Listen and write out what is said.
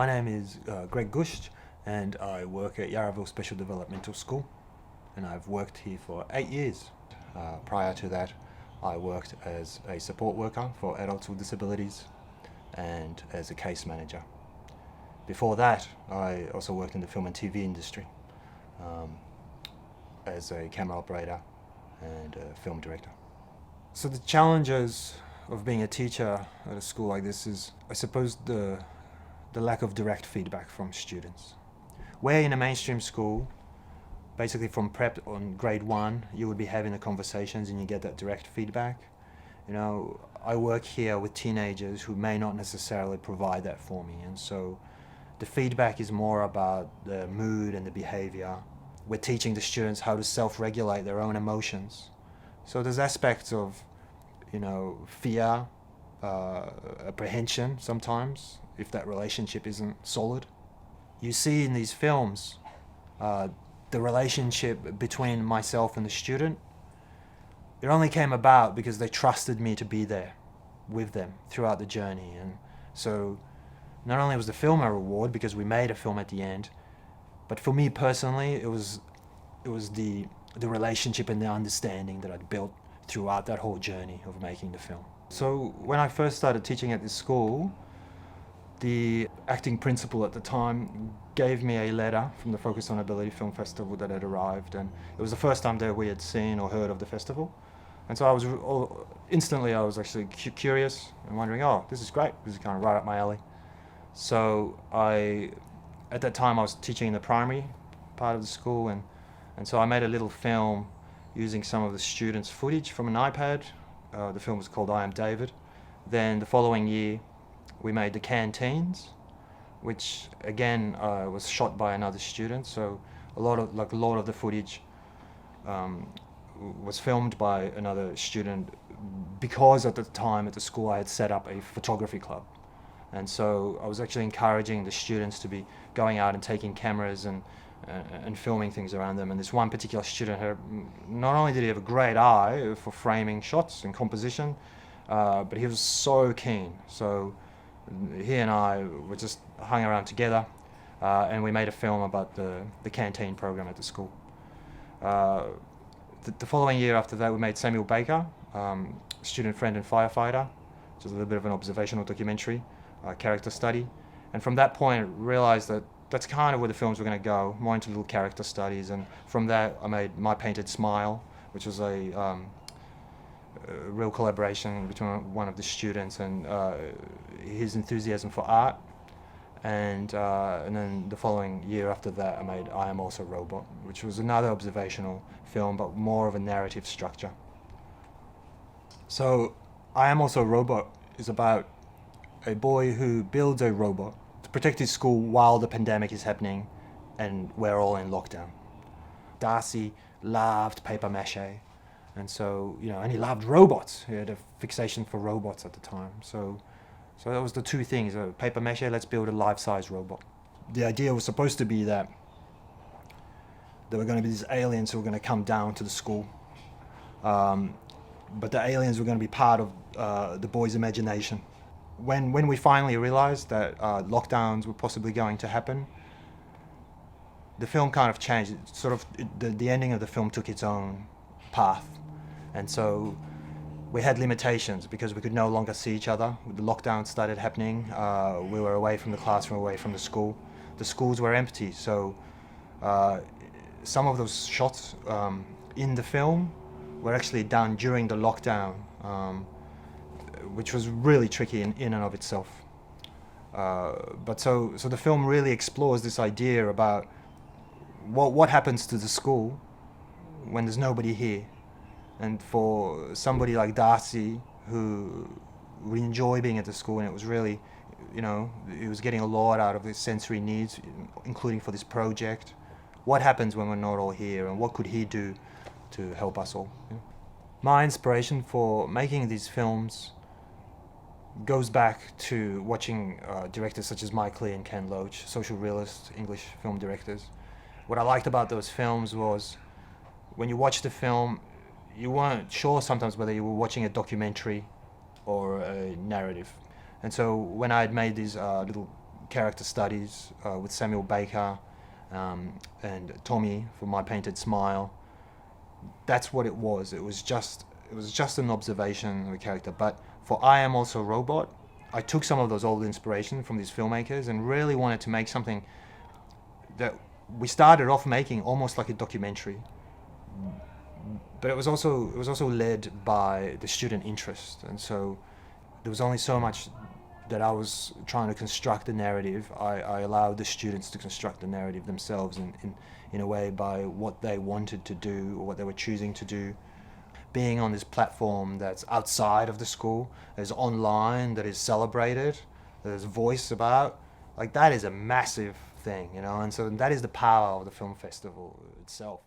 My name is Greg Gozdz, and I work at Yarraville Special Developmental School, and I've worked here for 8 years. Prior to that, I worked as a support worker for adults with disabilities and as a case manager. Before that, I also worked in the film and TV industry as a camera operator and a film director. So the challenges of being a teacher at a school like this is, I suppose, the lack of direct feedback from students. Where in a mainstream school, basically from prep on grade 1, you would be having the conversations and you get that direct feedback. You know, I work here with teenagers who may not necessarily provide that for me, and so the feedback is more about the mood and the behavior. We're teaching the students how to self-regulate their own emotions. So there's aspects of, fear, apprehension sometimes, if that relationship isn't solid. You see in these films the relationship between myself and the student. It only came about because they trusted me to be there with them throughout the journey. And so not only was the film a reward because we made a film at the end, but for me personally, it was the relationship and the understanding that I'd built throughout that whole journey of making the film. So when I first started teaching at this school, the acting principal at the time gave me a letter from the Focus on Ability Film Festival that had arrived, and it was the first time that we had seen or heard of the festival. And so I was instantly actually curious and wondering, oh, this is great, this is kind of right up my alley. So at that time I was teaching in the primary part of the school, and so I made a little film using some of the students' footage from an iPad. The film was called I Am David. Then the following year we made the canteens, which again was shot by another student. So a lot of the footage was filmed by another student, because at the time at the school I had set up a photography club. And so I was actually encouraging the students to be going out and taking cameras and filming things around them. And this one particular student, not only did he have a great eye for framing shots and composition, but he was so keen. So he and I were just hung around together, and we made a film about the canteen program at the school. The following year after that, we made Samuel Baker, Student Friend and Firefighter, which is a little bit of an observational documentary, character study. And from that point, I realized that that's kind of where the films were going to go, more into little character studies. And from that, I made My Painted Smile, which was a real collaboration between one of the students and his enthusiasm for art. And then the following year after that, I made I Am Also Robot, which was another observational film, but more of a narrative structure. So I Am Also Robot is about a boy who builds a robot to protect his school while the pandemic is happening and we're all in lockdown. Darcy loved paper mache, and so, and he loved robots. He had a fixation for robots at the time. So that was the two things, paper mache, let's build a life-size robot. The idea was supposed to be that there were going to be these aliens who were going to come down to the school, but the aliens were going to be part of the boy's imagination. When we finally realized that lockdowns were possibly going to happen, the film kind of changed. The ending of the film took its own path, and so we had limitations because we could no longer see each other. The lockdown started happening. We were away from the classroom, away from the school. The schools were empty, so some of those shots in the film were actually done during the lockdown, which was really tricky in and of itself. But so the film really explores this idea about what happens to the school when there's nobody here. And for somebody like Darcy, who we enjoy being at the school, and it was really, he was getting a lot out of his sensory needs, including for this project. What happens when we're not all here, and what could he do to help us all? My inspiration for making these films goes back to watching directors such as Mike Leigh and Ken Loach, social realist English film directors. What I liked about those films was when you watch the film, you weren't sure sometimes whether you were watching a documentary or a narrative. And so when I had made these little character studies with Samuel Baker and Tommy for My Painted Smile. That's what it was. It was just an observation of a character. But for I Am Also Robot, I took some of those old inspirations from these filmmakers and really wanted to make something that we started off making almost like a documentary. But it was also led by the student interest, and so there was only so much that I was trying to construct the narrative. I allowed the students to construct the narrative themselves in a way by what they wanted to do or what they were choosing to do. Being on this platform that's outside of the school, that is online, that is celebrated, that is voiced about, like that is a massive thing, you know, and so that is the power of the film festival itself.